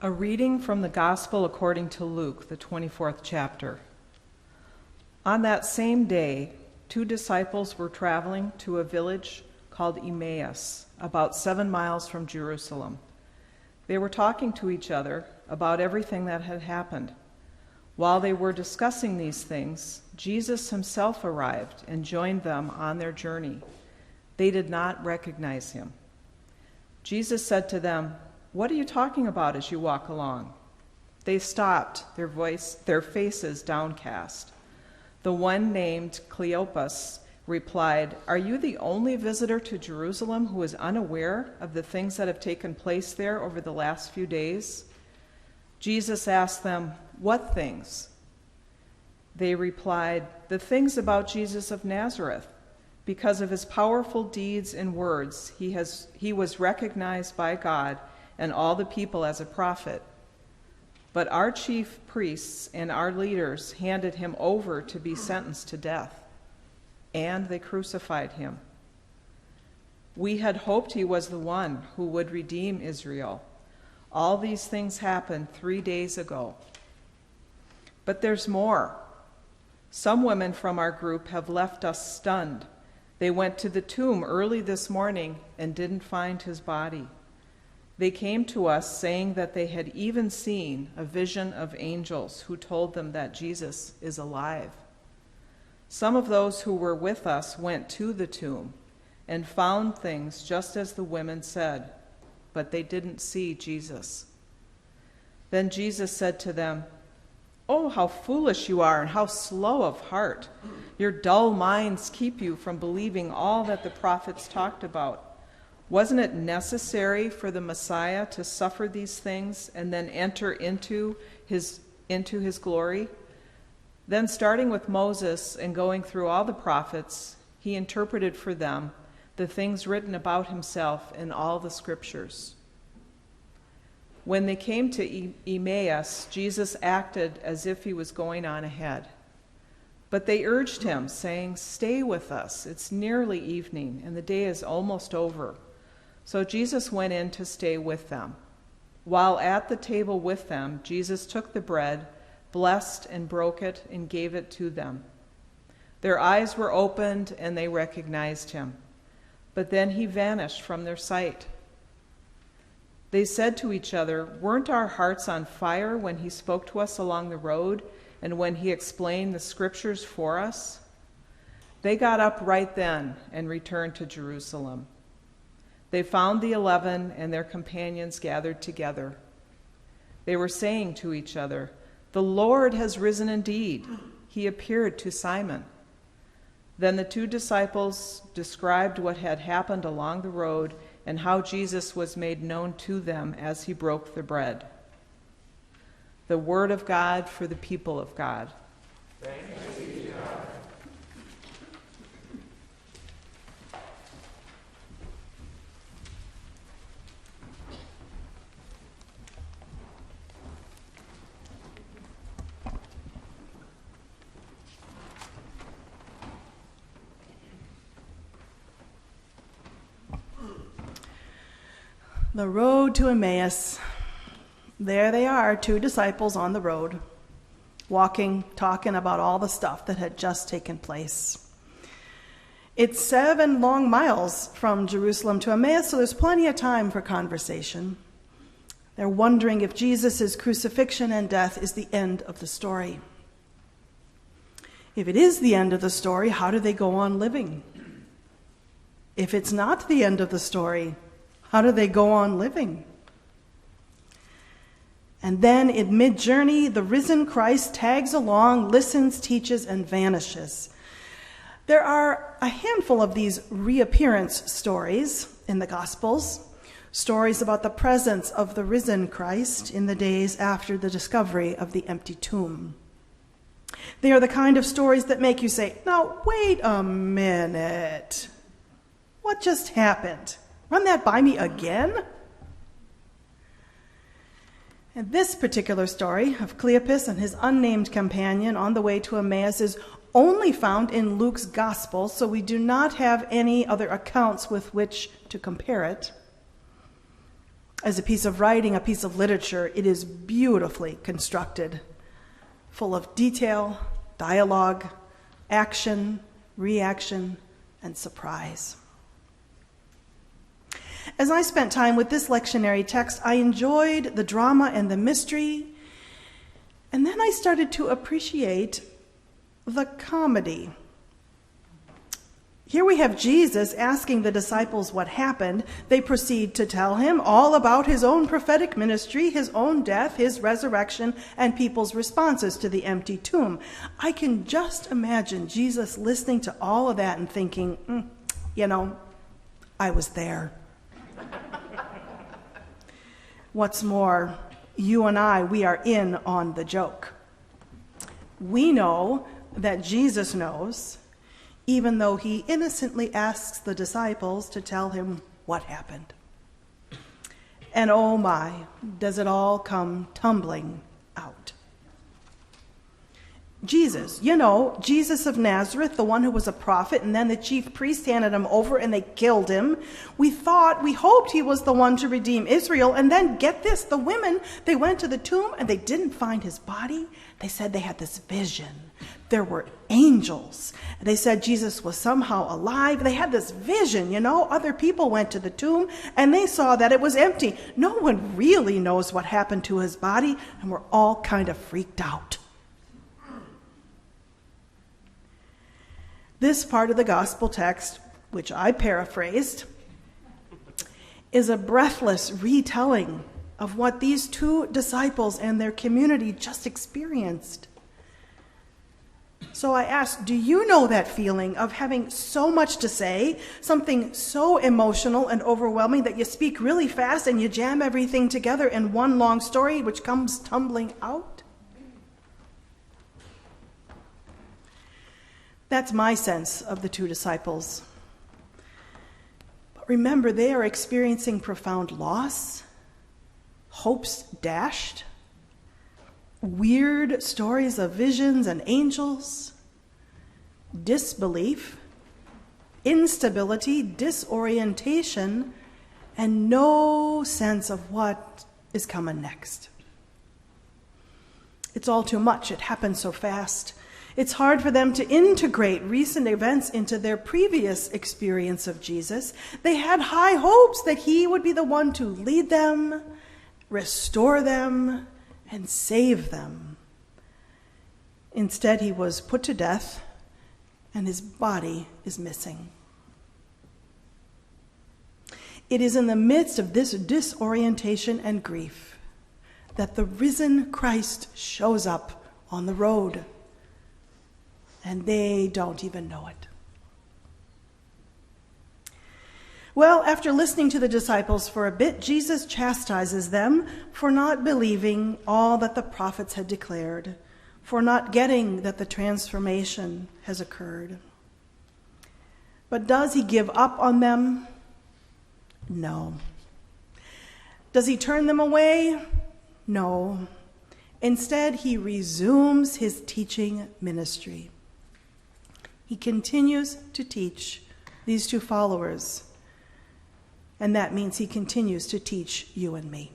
A reading from the Gospel according to Luke, the 24th chapter. On that same day, 2 disciples were traveling to a village called Emmaus, about 7 miles from Jerusalem. They were talking to each other about everything that had happened. While they were discussing these things, Jesus himself arrived and joined them on their journey. They did not recognize him. Jesus said to them, "What are you talking about as you walk along?" They stopped, their faces downcast. The one named Cleopas replied, "Are you the only visitor to Jerusalem who is unaware of the things that have taken place there over the last few days?" Jesus asked them, "What things?" They replied, "The things about Jesus of Nazareth. Because of his powerful deeds and words, he was recognized by God and all the people as a prophet. But our chief priests and our leaders handed him over to be sentenced to death, and they crucified him. We had hoped he was the one who would redeem Israel. All these things happened 3 days ago. But there's more. Some women from our group have left us stunned. They went to the tomb early this morning and didn't find his body. They came to us saying that they had even seen a vision of angels who told them that Jesus is alive. Some of those who were with us went to the tomb and found things just as the women said, but they didn't see Jesus." Then Jesus said to them, "Oh, how foolish you are and how slow of heart. Your dull minds keep you from believing all that the prophets talked about. Wasn't it necessary for the Messiah to suffer these things and then enter into his glory?" Then, starting with Moses and going through all the prophets, he interpreted for them the things written about himself in all the scriptures. When they came to Emmaus, Jesus acted as if he was going on ahead. But they urged him, saying, "Stay with us. It's nearly evening, and the day is almost over." So Jesus went in to stay with them. While at the table with them, Jesus took the bread, blessed and broke it, and gave it to them. Their eyes were opened, and they recognized him. But then he vanished from their sight. They said to each other, "Weren't our hearts on fire when he spoke to us along the road and when he explained the scriptures for us?" They got up right then and returned to Jerusalem. They found the 11 and their companions gathered together. They were saying to each other, "The Lord has risen indeed. He appeared to Simon." Then the 2 disciples described what had happened along the road and how Jesus was made known to them as he broke the bread. The word of God for the people of God. Thanks be to God. The road to Emmaus. There they are, 2 disciples on the road, walking, talking about all the stuff that had just taken place. It's 7 long miles from Jerusalem to Emmaus, so there's plenty of time for conversation. They're wondering if Jesus' crucifixion and death is the end of the story. If it is the end of the story, how do they go on living? If it's not the end of the story, how do they go on living? And then in mid-journey, the risen Christ tags along, listens, teaches, and vanishes. There are a handful of these reappearance stories in the Gospels, stories about the presence of the risen Christ in the days after the discovery of the empty tomb. They are the kind of stories that make you say, "Now, wait a minute. What just happened? Run that by me again?" And this particular story of Cleopas and his unnamed companion on the way to Emmaus is only found in Luke's gospel, so we do not have any other accounts with which to compare it. As a piece of writing, a piece of literature, it is beautifully constructed, full of detail, dialogue, action, reaction, and surprise. As I spent time with this lectionary text, I enjoyed the drama and the mystery, and then I started to appreciate the comedy. Here we have Jesus asking the disciples what happened. They proceed to tell him all about his own prophetic ministry, his own death, his resurrection, and people's responses to the empty tomb. I can just imagine Jesus listening to all of that and thinking, I was there. What's more, you and I, we are in on the joke. We know that Jesus knows, even though he innocently asks the disciples to tell him what happened. And oh my, does it all come tumbling out. Jesus, Jesus of Nazareth, the one who was a prophet, and then the chief priest handed him over and they killed him. We hoped he was the one to redeem Israel, and then get this, the women, they went to the tomb and they didn't find his body. They said they had this vision. There were angels. They said Jesus was somehow alive. They had this vision, Other people went to the tomb and they saw that it was empty. No one really knows what happened to his body, and we're all kind of freaked out. This part of the gospel text, which I paraphrased, is a breathless retelling of what these two disciples and their community just experienced. So I asked, do you know that feeling of having so much to say, something so emotional and overwhelming that you speak really fast and you jam everything together in one long story which comes tumbling out? That's my sense of the two disciples. But remember, they are experiencing profound loss, hopes dashed, weird stories of visions and angels, disbelief, instability, disorientation, and no sense of what is coming next. It's all too much. It happens so fast. It's hard for them to integrate recent events into their previous experience of Jesus. They had high hopes that he would be the one to lead them, restore them, and save them. Instead, he was put to death, and his body is missing. It is in the midst of this disorientation and grief that the risen Christ shows up on the road. And they don't even know it. Well, after listening to the disciples for a bit, Jesus chastises them for not believing all that the prophets had declared, for not getting that the transformation has occurred. But does he give up on them? No. Does he turn them away? No. Instead, he resumes his teaching ministry. He continues to teach these two followers, and that means he continues to teach you and me.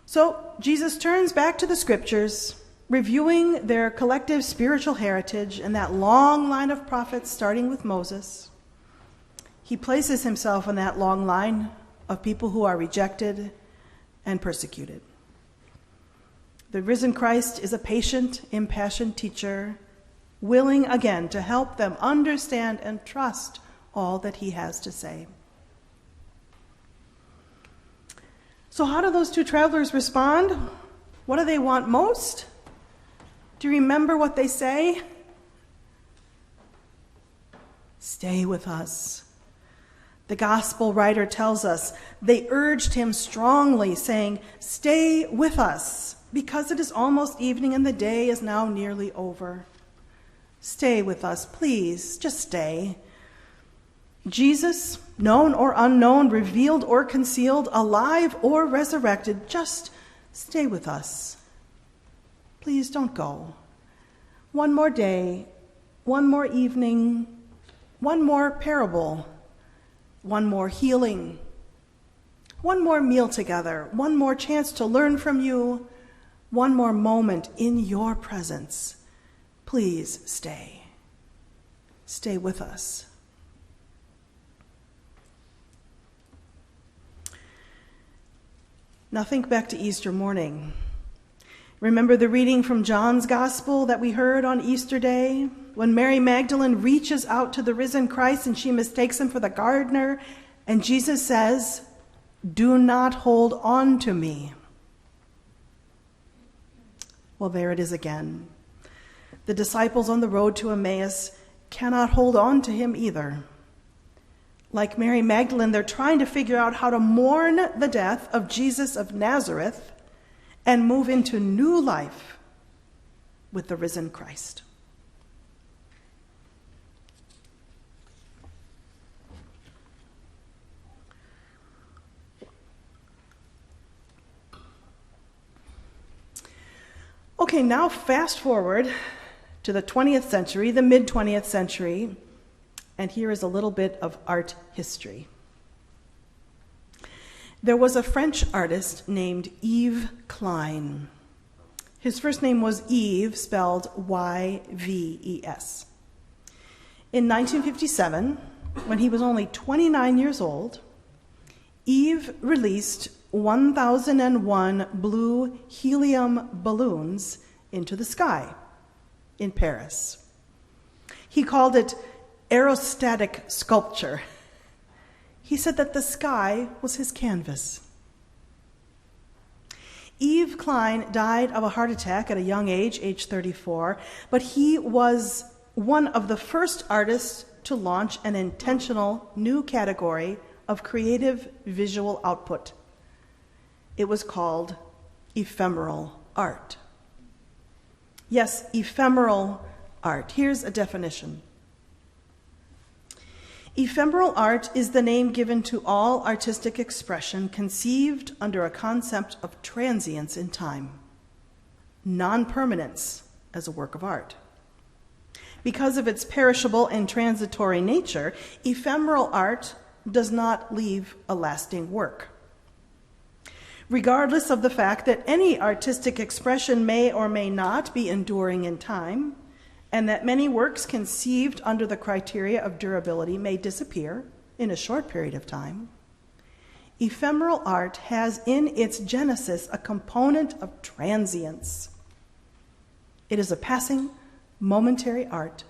So Jesus turns back to the scriptures, reviewing their collective spiritual heritage and that long line of prophets starting with Moses. He places himself in that long line of people who are rejected and persecuted. The risen Christ is a patient, impassioned teacher, willing again to help them understand and trust all that he has to say. So how do those two travelers respond? What do they want most? Do you remember what they say? Stay with us. The gospel writer tells us they urged him strongly, saying, "Stay with us, because it is almost evening and the day is now nearly over. Stay with us, please, just stay." Jesus, known or unknown, revealed or concealed, alive or resurrected, just stay with us. Please don't go. One more day, one more evening, one more parable, one more healing, one more meal together, one more chance to learn from you, one more moment in your presence. Please stay. Stay with us. Now think back to Easter morning. Remember the reading from John's Gospel that we heard on Easter Day? When Mary Magdalene reaches out to the risen Christ and she mistakes him for the gardener, and Jesus says, "Do not hold on to me." Well, there it is again. The disciples on the road to Emmaus cannot hold on to him either. Like Mary Magdalene, they're trying to figure out how to mourn the death of Jesus of Nazareth and move into new life with the risen Christ. Okay, now fast forward to the 20th century, the mid-20th century, and here is a little bit of art history. There was a French artist named Yves Klein. His first name was Yves, spelled Y-V-E-S. In 1957, when he was only 29 years old, Yves released 1,001 blue helium balloons into the sky in Paris. He called it aerostatic sculpture. He said that the sky was his canvas. Yves Klein died of a heart attack at a young age 34, but he was one of the first artists to launch an intentional new category of creative visual output. It was called ephemeral art. Yes, ephemeral art. Here's a definition. Ephemeral art is the name given to all artistic expression conceived under a concept of transience in time, non-permanence as a work of art. Because of its perishable and transitory nature, ephemeral art does not leave a lasting work. Regardless of the fact that any artistic expression may or may not be enduring in time, and that many works conceived under the criteria of durability may disappear in a short period of time, ephemeral art has in its genesis a component of transience. It is a passing, momentary art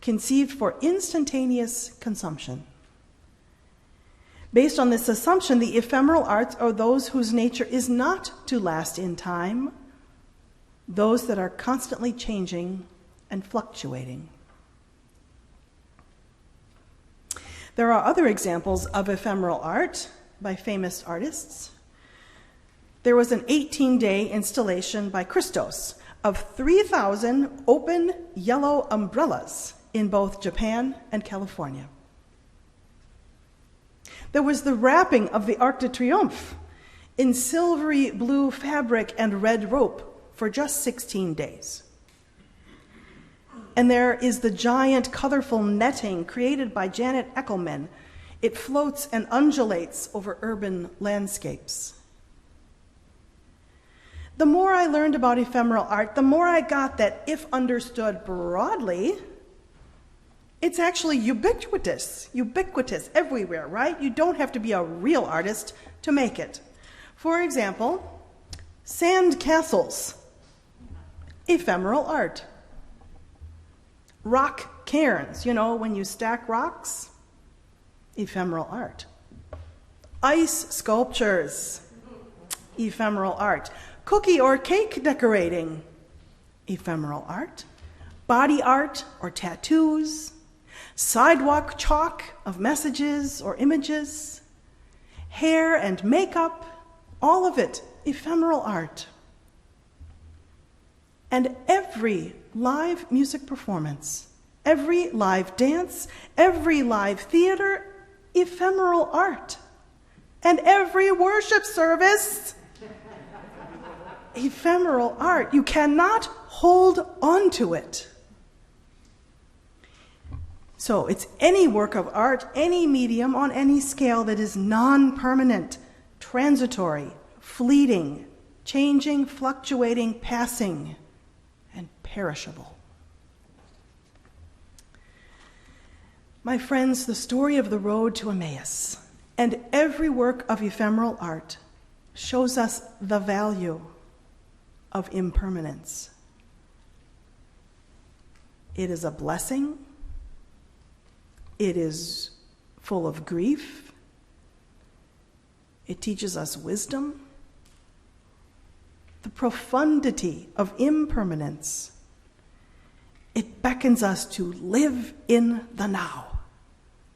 conceived for instantaneous consumption. Based on this assumption, the ephemeral arts are those whose nature is not to last in time, those that are constantly changing and fluctuating. There are other examples of ephemeral art by famous artists. There was an 18-day installation by Christos of 3,000 open yellow umbrellas in both Japan and California. There was the wrapping of the Arc de Triomphe in silvery blue fabric and red rope for just 16 days. And there is the giant colorful netting created by Janet Eckelman. It floats and undulates over urban landscapes. The more I learned about ephemeral art, the more I got that if understood broadly, it's actually ubiquitous everywhere, right? You don't have to be a real artist to make it. For example, sand castles, ephemeral art. Rock cairns, when you stack rocks, ephemeral art. Ice sculptures, ephemeral art. Cookie or cake decorating, ephemeral art. Body art or tattoos. Sidewalk chalk of messages or images. Hair and makeup, all of it ephemeral art. And every live music performance, every live dance, every live theater, ephemeral art. And every worship service, ephemeral art. You cannot hold on to it. So it's any work of art, any medium, on any scale that is non-permanent, transitory, fleeting, changing, fluctuating, passing, and perishable. My friends, the story of the road to Emmaus and every work of ephemeral art shows us the value of impermanence. It is a blessing. It is full of grief. It teaches us wisdom. The profundity of impermanence. It beckons us to live in the now.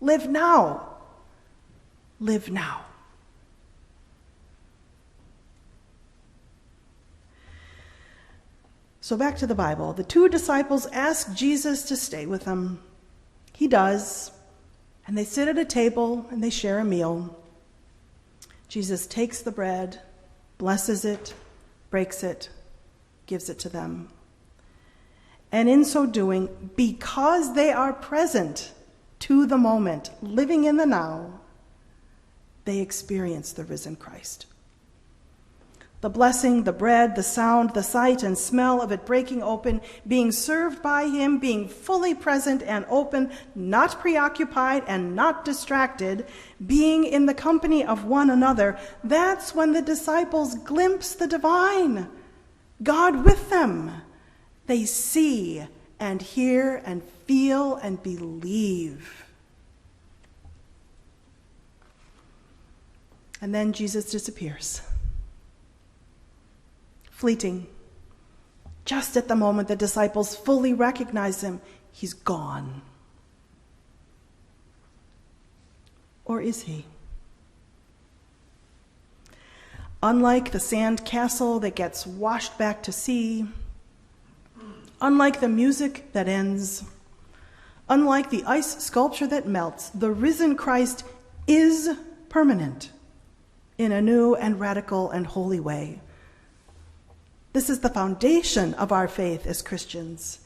Live now. Live now. So back to the Bible. The two disciples ask Jesus to stay with them. He does. And they sit at a table and they share a meal. Jesus takes the bread, blesses it, breaks it, gives it to them. And in so doing, because they are present to the moment, living in the now, they experience the risen Christ. The blessing, the bread, the sound, the sight and smell of it breaking open, being served by him, being fully present and open, not preoccupied and not distracted, being in the company of one another, that's when the disciples glimpse the divine, God with them. They see and hear and feel and believe. And then Jesus disappears. Fleeting. Just at the moment the disciples fully recognize him, he's gone. Or is he? Unlike the sand castle that gets washed back to sea, unlike the music that ends, unlike the ice sculpture that melts, the risen Christ is permanent in a new and radical and holy way. This is the foundation of our faith as Christians.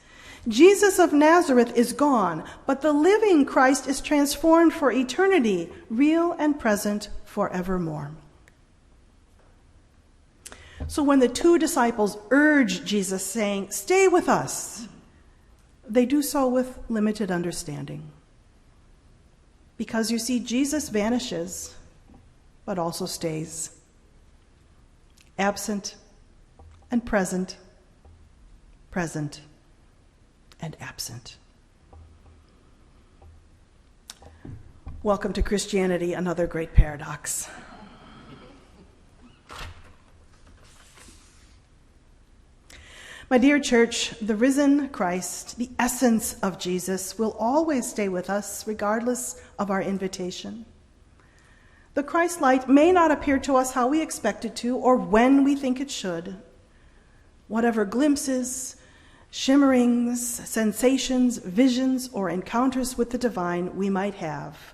Jesus of Nazareth is gone, but the living Christ is transformed for eternity, real and present forevermore. So when the two disciples urge Jesus, saying, "Stay with us," they do so with limited understanding. Because you see, Jesus vanishes, but also stays. Absent and present, present and absent. Welcome to Christianity, another great paradox. My dear church, the risen Christ, the essence of Jesus, will always stay with us regardless of our invitation. The Christ light may not appear to us how we expect it to or when we think it should. Whatever glimpses, shimmerings, sensations, visions, or encounters with the divine we might have,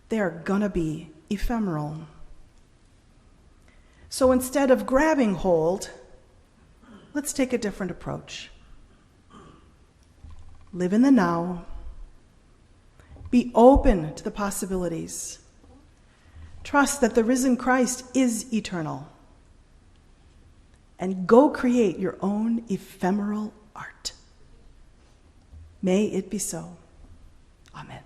they are gonna be ephemeral. So instead of grabbing hold, let's take a different approach. Live in the now. Be open to the possibilities. Trust that the risen Christ is eternal. And go create your own ephemeral art. May it be so. Amen.